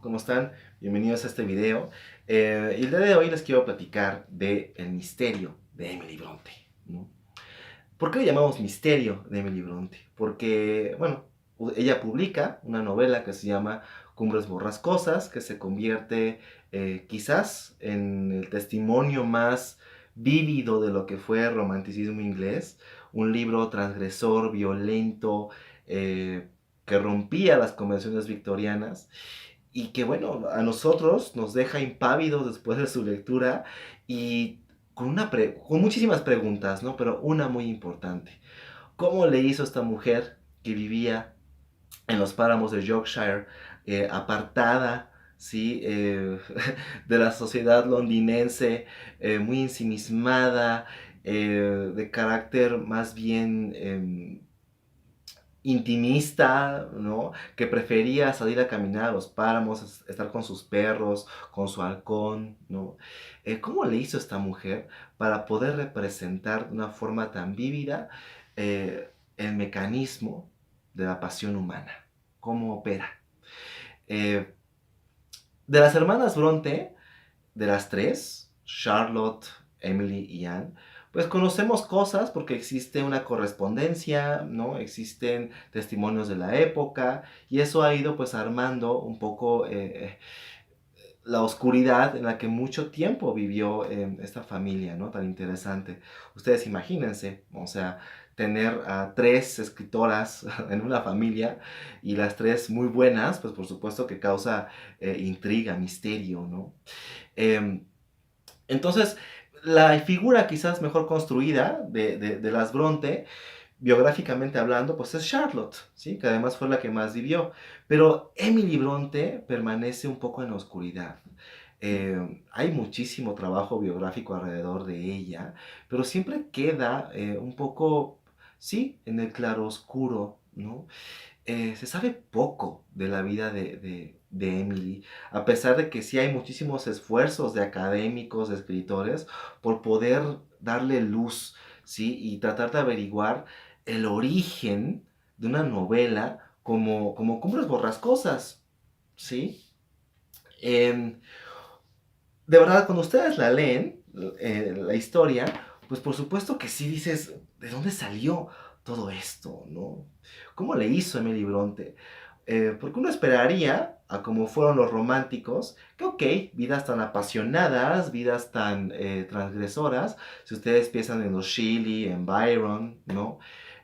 ¿Cómo están? Bienvenidos a este video. Y el día de hoy les quiero platicar de El misterio de Emily Bronte, ¿no? ¿Por qué le llamamos misterio de Emily Bronte? Porque, bueno, ella publica una novela que se llama Cumbres Borrascosas, que se convierte quizás en el testimonio más vívido de lo que fue el romanticismo inglés, un libro transgresor, violento, que rompía las convenciones victorianas y que bueno, a nosotros nos deja impávidos después de su lectura y con muchísimas preguntas, ¿no? Pero una muy importante. ¿Cómo le hizo esta mujer que vivía en los páramos de Yorkshire, apartada, ¿sí? De la sociedad londinense, muy ensimismada, de carácter más bien intimista, ¿no? Que prefería salir a caminar a los páramos, estar con sus perros, con su halcón, ¿no? ¿Cómo le hizo esta mujer para poder representar de una forma tan vívida el mecanismo de la pasión humana? ¿Cómo opera? Eh, de las hermanas Bronte, de las tres, Charlotte, Emily y Anne, pues conocemos cosas porque existe una correspondencia, ¿no? Existen testimonios de la época y eso ha ido pues armando un poco la oscuridad en la que mucho tiempo vivió esta familia, ¿no? Tan interesante. Ustedes imagínense, o sea, tener a tres escritoras en una familia y las tres muy buenas, pues por supuesto que causa intriga, misterio, ¿no? Em, entonces, la figura quizás mejor construida de las Bronte, biográficamente hablando, pues es Charlotte, ¿sí? Que además fue la que más vivió. Pero Emily Bronte permanece un poco en la oscuridad. Hay muchísimo trabajo biográfico alrededor de ella, pero siempre queda un poco, sí, en el claroscuro, ¿no? Se sabe poco de la vida de Emily, a pesar de que sí hay muchísimos esfuerzos de académicos, de escritores, por poder darle luz, ¿sí? Y tratar de averiguar el origen de una novela como Cumbres Borrascosas, ¿sí? Em, de verdad, cuando ustedes la leen, la historia, pues por supuesto que sí dices, ¿de dónde salió todo esto, no? ¿Cómo le hizo Emily Bronte? Porque uno esperaría, a como fueron los románticos, que ok, vidas tan apasionadas, vidas tan transgresoras, si ustedes piensan en los Shelley, en Byron, ¿no?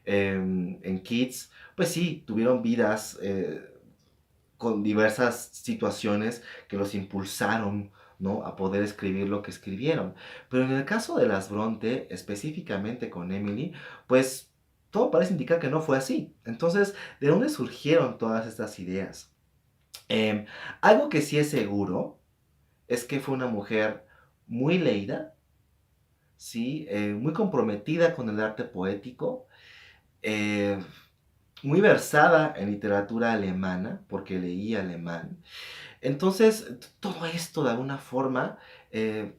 En Keats, pues sí, tuvieron vidas con diversas situaciones que los impulsaron, ¿no? A poder escribir lo que escribieron. Pero en el caso de las Bronte, específicamente con Emily, pues todo parece indicar que no fue así. Entonces, ¿de dónde surgieron todas estas ideas? Em, Algo que sí es seguro es que fue una mujer muy leída, ¿sí? Muy comprometida con el arte poético, eh, muy versada en literatura alemana, porque leía alemán. Entonces, todo esto de alguna forma eh,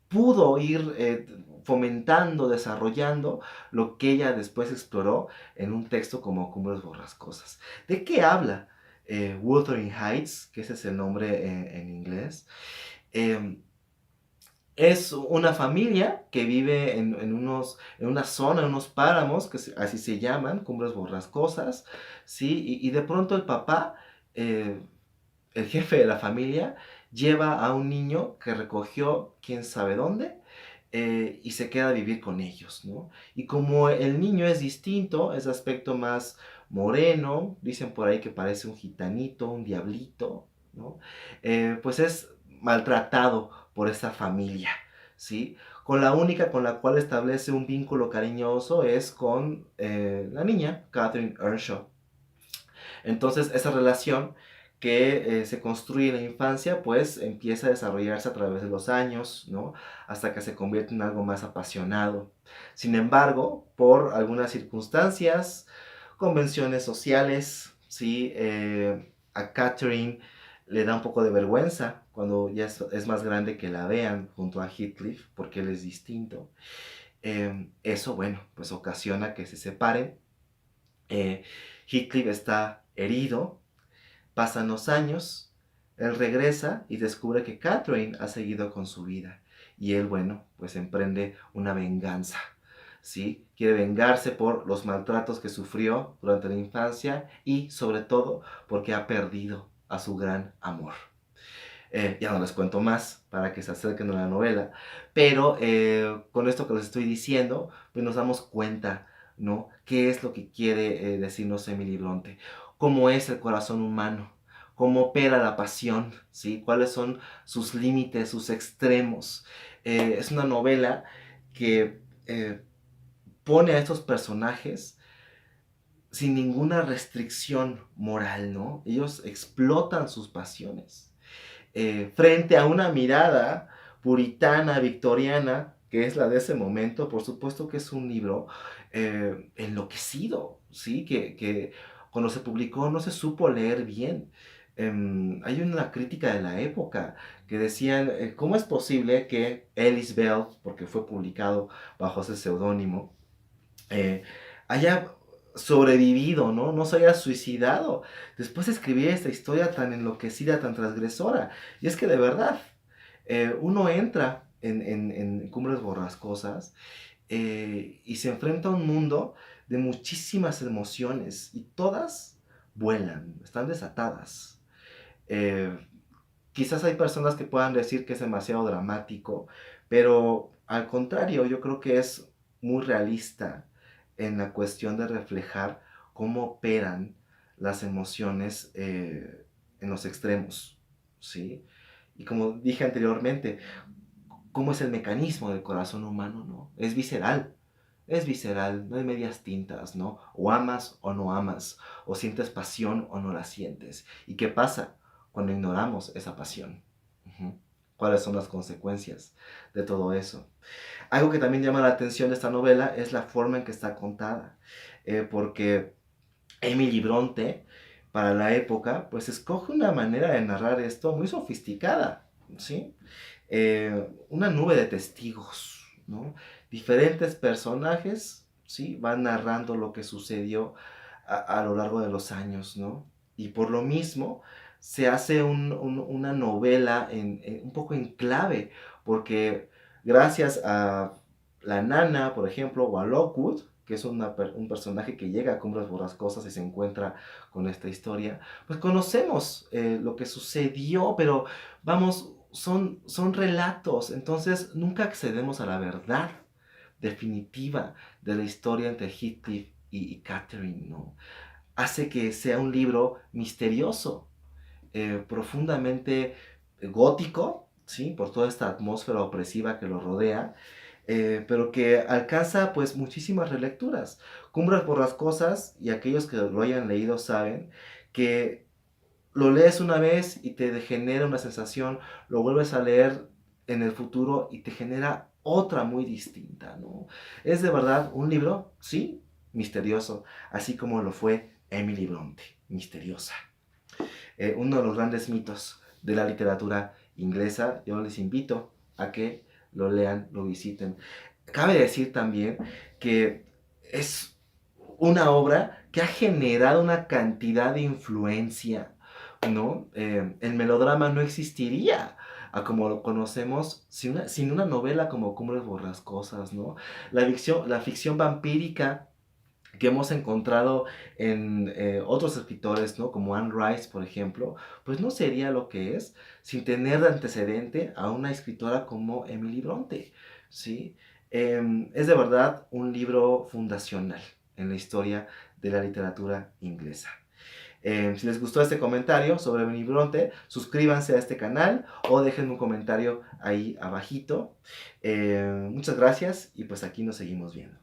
pudo ir fomentando, desarrollando lo que ella después exploró en un texto como Cumbres Borrascosas. ¿De qué habla Wuthering Heights, que ese es el nombre en inglés? Eh, es una familia que vive en una zona, en unos páramos, así se llaman, Cumbres Borrascosas, ¿sí? Y de pronto el papá, eh, el jefe de la familia, lleva a un niño que recogió quién sabe dónde y se queda a vivir con ellos, ¿no? Y como el niño es distinto, es de aspecto más moreno, dicen por ahí que parece un gitanito, un diablito, ¿no? Pues es maltratado por esa familia, ¿sí? Con la única con la cual establece un vínculo cariñoso es con la niña, Catherine Earnshaw. Entonces, esa relación que se construye en la infancia, pues empieza a desarrollarse a través de los años, ¿no? Hasta que se convierte en algo más apasionado. Sin embargo, por algunas circunstancias, convenciones sociales, ¿sí? A Catherine le da un poco de vergüenza cuando ya es más grande que la vean junto a Heathcliff, porque él es distinto. Eso, bueno, pues ocasiona que se separen. Heathcliff está herido. Pasan los años Él regresa y descubre que Catherine ha seguido con su vida. Y él, bueno, pues emprende una venganza, ¿sí? Quiere vengarse por los maltratos que sufrió durante la infancia y sobre todo porque ha perdido a su gran amor. Ya no les cuento más para que se acerquen a la novela, pero con esto que les estoy diciendo, pues nos damos cuenta, ¿no? ¿Qué es lo que quiere decirnos Emily Bronte? ¿Cómo es el corazón humano? ¿Cómo opera la pasión? ¿Sí? ¿Cuáles son sus límites, sus extremos? Es una novela que pone a estos personajes sin ninguna restricción moral, ¿no? Ellos explotan sus pasiones frente a una mirada puritana, victoriana, que es la de ese momento. Por supuesto que es un libro enloquecido, ¿sí? Que cuando se publicó no se supo leer bien. Hay una crítica de la época que decían, ¿cómo es posible que Alice Bell, porque fue publicado bajo ese seudónimo, eh, haya sobrevivido, ¿no? No se haya suicidado después de escribir esta historia tan enloquecida, tan transgresora? Y es que de verdad, uno entra en Cumbres Borrascosas y se enfrenta a un mundo de muchísimas emociones y todas vuelan, están desatadas. Eh, Quizás hay personas que puedan decir que es demasiado dramático, pero al contrario, yo creo que es muy realista en la cuestión de reflejar cómo operan las emociones en los extremos, ¿sí? Y como dije anteriormente, cómo es el mecanismo del corazón humano, ¿no? Es visceral, no hay medias tintas, ¿no? O amas o no amas, o sientes pasión o no la sientes. ¿Y qué pasa cuando ignoramos esa pasión? Ujú. ¿Cuáles son las consecuencias de todo eso? Algo que también llama la atención de esta novela es la forma en que está contada, porque Emily Bronte, para la época, pues escoge una manera de narrar esto muy sofisticada, ¿sí? Una nube de testigos, ¿no? Diferentes personajes, ¿sí? Van narrando lo que sucedió a lo largo de los años, ¿no? Y por lo mismo se hace una novela un poco en clave, porque gracias a la nana, por ejemplo, o a Lockwood, que es un personaje que llega a Cumbres Borrascosas y se encuentra con esta historia, pues conocemos lo que sucedió, pero vamos, son relatos, entonces nunca accedemos a la verdad definitiva de la historia entre Heathcliff y Catherine, ¿no? Hace que sea un libro misterioso, profundamente gótico, ¿sí? Por toda esta atmósfera opresiva que lo rodea, pero que alcanza pues muchísimas relecturas. Cumbres Borrascosas, y aquellos que lo hayan leído saben que lo lees una vez y te genera una sensación, lo vuelves a leer en el futuro y te genera otra muy distinta, ¿no? Es de verdad un libro, sí, misterioso, así como lo fue Emily Bronte, misteriosa. Uno de los grandes mitos de la literatura inglesa. Yo les invito a que lo lean, lo visiten. Cabe decir también que es una obra que ha generado una cantidad de influencia, ¿no? El melodrama no existiría a como lo conocemos sin una novela como Cumbres Borrascosas, ¿no? La ficción vampírica que hemos encontrado en otros escritores, ¿no? Como Anne Rice, por ejemplo, pues no sería lo que es sin tener de antecedente a una escritora como Emily Bronte, ¿sí? Es de verdad un libro fundacional en la historia de la literatura inglesa. Si les gustó este comentario sobre Emily Bronte, suscríbanse a este canal o dejen un comentario ahí abajito. Muchas gracias y pues aquí nos seguimos viendo.